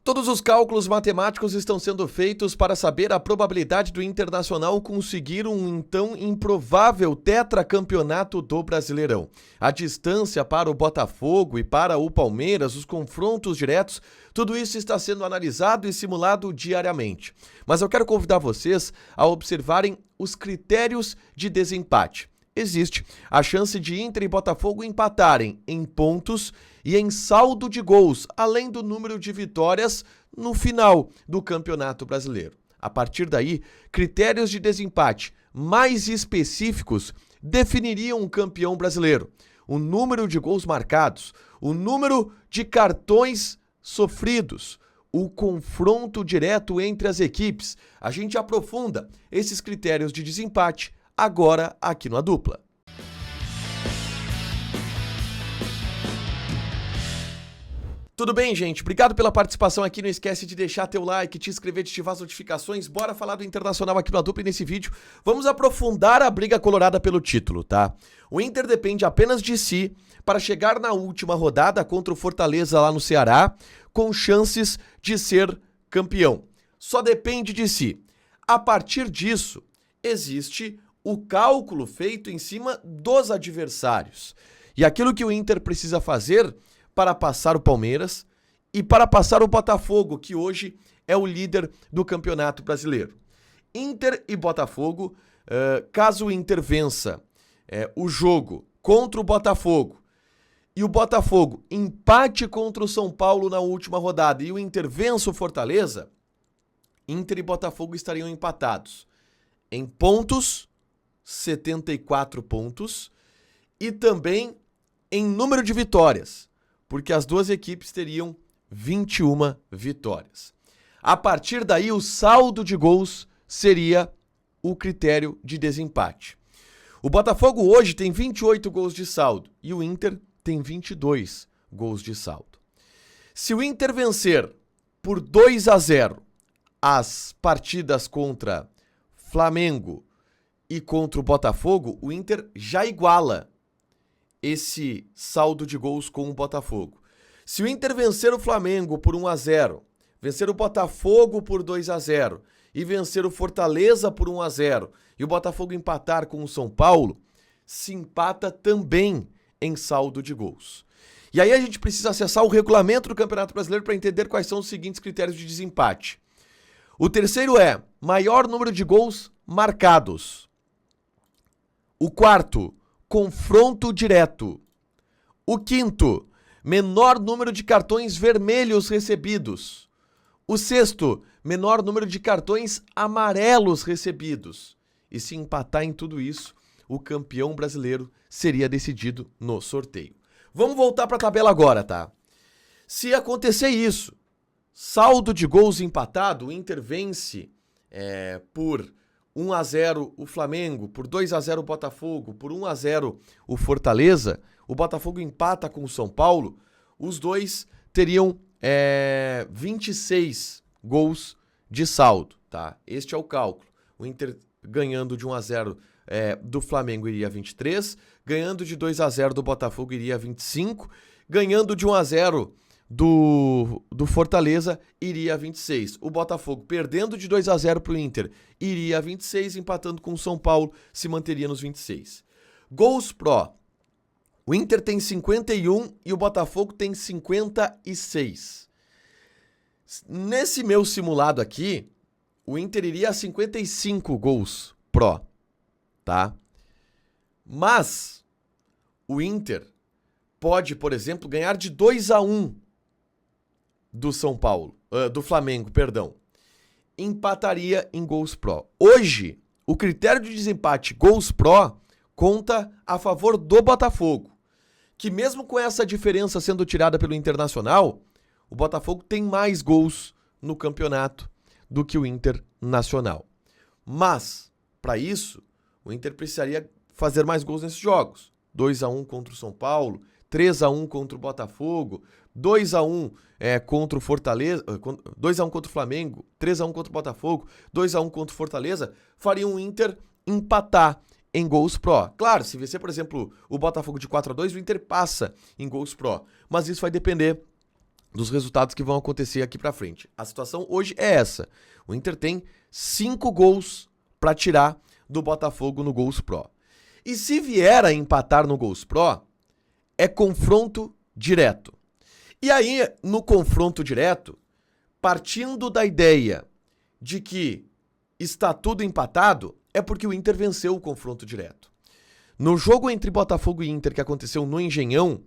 Todos os cálculos matemáticos estão sendo feitos para saber a probabilidade do Internacional conseguir um então improvável tetracampeonato do Brasileirão. A distância para o Botafogo e para o Palmeiras, os confrontos diretos, tudo isso está sendo analisado e simulado diariamente. Mas eu quero convidar vocês a observarem os critérios de desempate. Existe a chance de Inter e Botafogo empatarem em pontos e em saldo de gols, além do número de vitórias no final do Campeonato Brasileiro. A partir daí, critérios de desempate mais específicos definiriam um campeão brasileiro. O número de gols marcados, o número de cartões sofridos, o confronto direto entre as equipes. A gente aprofunda esses critérios de desempate agora aqui no A Dupla. Tudo bem, gente? Obrigado pela participação aqui. Não esquece de deixar teu like, te inscrever, de ativar as notificações. Bora falar do Internacional aqui no A Dupla e nesse vídeo vamos aprofundar a briga colorada pelo título, tá? O Inter depende apenas de si para chegar na última rodada contra o Fortaleza lá no Ceará com chances de ser campeão. Só depende de si. A partir disso, existe o cálculo feito em cima dos adversários. E aquilo que o Inter precisa fazer para passar o Palmeiras e para passar o Botafogo, que hoje é o líder do Campeonato Brasileiro. Inter e Botafogo, caso o Inter vença o jogo contra o Botafogo e o Botafogo empate contra o São Paulo na última rodada e o Inter vença o Fortaleza, Inter e Botafogo estariam empatados em pontos, 74 pontos, e também em número de vitórias, porque as duas equipes teriam 21 vitórias. A partir daí, o saldo de gols seria o critério de desempate. O Botafogo hoje tem 28 gols de saldo e o Inter tem 22 gols de saldo. Se o Inter vencer por 2-0 as partidas contra Flamengo e contra o Botafogo, o Inter já iguala esse saldo de gols com o Botafogo. Se o Inter vencer o Flamengo por 1-0, vencer o Botafogo por 2-0 e vencer o Fortaleza por 1-0 e o Botafogo empatar com o São Paulo, se empata também em saldo de gols. E aí a gente precisa acessar o regulamento do Campeonato Brasileiro para entender quais são os seguintes critérios de desempate. O terceiro é maior número de gols marcados. O quarto, confronto direto. O quinto, menor número de cartões vermelhos recebidos. O sexto, menor número de cartões amarelos recebidos. E se empatar em tudo isso, o campeão brasileiro seria decidido no sorteio. Vamos voltar para a tabela agora, tá? Se acontecer isso, saldo de gols empatado, o Inter vence por 1-0 o Flamengo, por 2-0 o Botafogo, por 1-0 o Fortaleza, o Botafogo empata com o São Paulo, os dois teriam 26 gols de saldo, tá? Este é o cálculo. O Inter ganhando de 1-0 do Flamengo iria 23, ganhando de 2-0 do Botafogo iria 25, ganhando de 1-0 do Fortaleza iria 26. O Botafogo perdendo de 2-0 para o Inter iria 26, empatando com o São Paulo se manteria nos 26. Gols Pro. O Inter tem 51 e o Botafogo tem 56. Nesse meu simulado aqui, o Inter iria a 55 gols Pro, tá? Mas o Inter pode, por exemplo, ganhar de 2-1 do Flamengo, perdão. Empataria em gols Pro. Hoje, o critério de desempate gols Pro conta a favor do Botafogo, que mesmo com essa diferença sendo tirada pelo Internacional, o Botafogo tem mais gols no campeonato do que o Internacional. Mas, para isso, o Inter precisaria fazer mais gols nesses jogos. 2-1 contra o São Paulo, 3-1 contra o Botafogo, 2-1 contra o Fortaleza, 2-1 contra o Flamengo, 3-1 contra o Botafogo, 2-1 contra o Fortaleza, faria o Inter empatar em gols Pro. Claro, se vencer, por exemplo, o Botafogo de 4-2, o Inter passa em gols Pro. Mas isso vai depender dos resultados que vão acontecer aqui pra frente. A situação hoje é essa. O Inter tem 5 gols pra tirar do Botafogo no Gols Pro. E se vier a empatar no Gols Pro, é confronto direto. E aí, no confronto direto, partindo da ideia de que está tudo empatado, é porque o Inter venceu o confronto direto. No jogo entre Botafogo e Inter que aconteceu no Engenhão,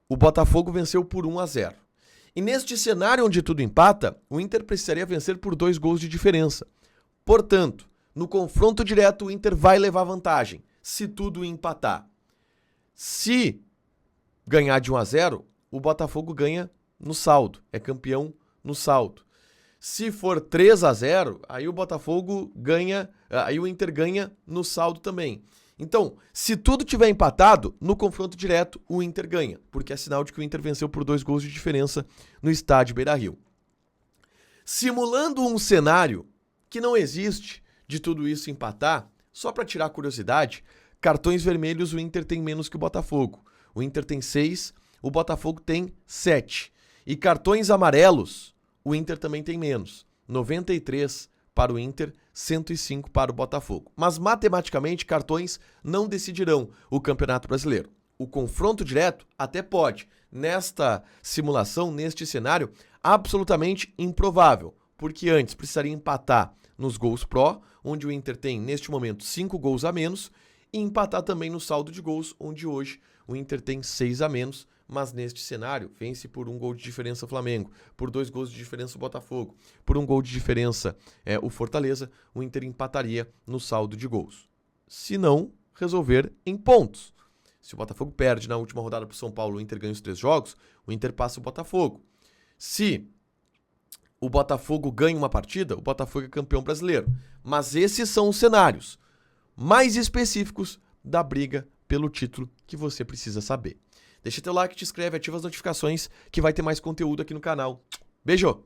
o Botafogo venceu por 1-0. E neste cenário onde tudo empata, o Inter precisaria vencer por 2 gols de diferença. Portanto, no confronto direto, o Inter vai levar vantagem, se tudo empatar. Se ganhar de 1-0, o Botafogo ganha no saldo, é campeão no saldo. Se for 3-0, aí o Botafogo ganha, aí o Inter ganha no saldo também. Então, se tudo tiver empatado, no confronto direto, o Inter ganha, porque é sinal de que o Inter venceu por 2 gols de diferença no estádio Beira-Rio. Simulando um cenário que não existe de tudo isso empatar, só para tirar a curiosidade, cartões vermelhos o Inter tem menos que o Botafogo. O Inter tem 6, o Botafogo tem 7. E cartões amarelos, o Inter também tem menos. 93 para o Inter, 105 para o Botafogo. Mas matematicamente, cartões não decidirão o Campeonato Brasileiro. O confronto direto até pode. Nesta simulação, neste cenário, absolutamente improvável. Porque antes precisaria empatar nos gols pró, onde o Inter tem, neste momento, 5 gols a menos, e empatar também no saldo de gols, onde hoje o Inter tem 6 a menos, mas neste cenário vence por 1 gol de diferença o Flamengo, por 2 gols de diferença o Botafogo, por 1 gol de diferença o Fortaleza, o Inter empataria no saldo de gols. Se não, resolver em pontos. Se o Botafogo perde na última rodada para o São Paulo, o Inter ganha os 3 jogos, o Inter passa o Botafogo. Se o Botafogo ganha uma partida, o Botafogo é campeão brasileiro. Mas esses são os cenários mais específicos da briga pelo título que você precisa saber. Deixa teu like, te inscreve, ativa as notificações que vai ter mais conteúdo aqui no canal. Beijo!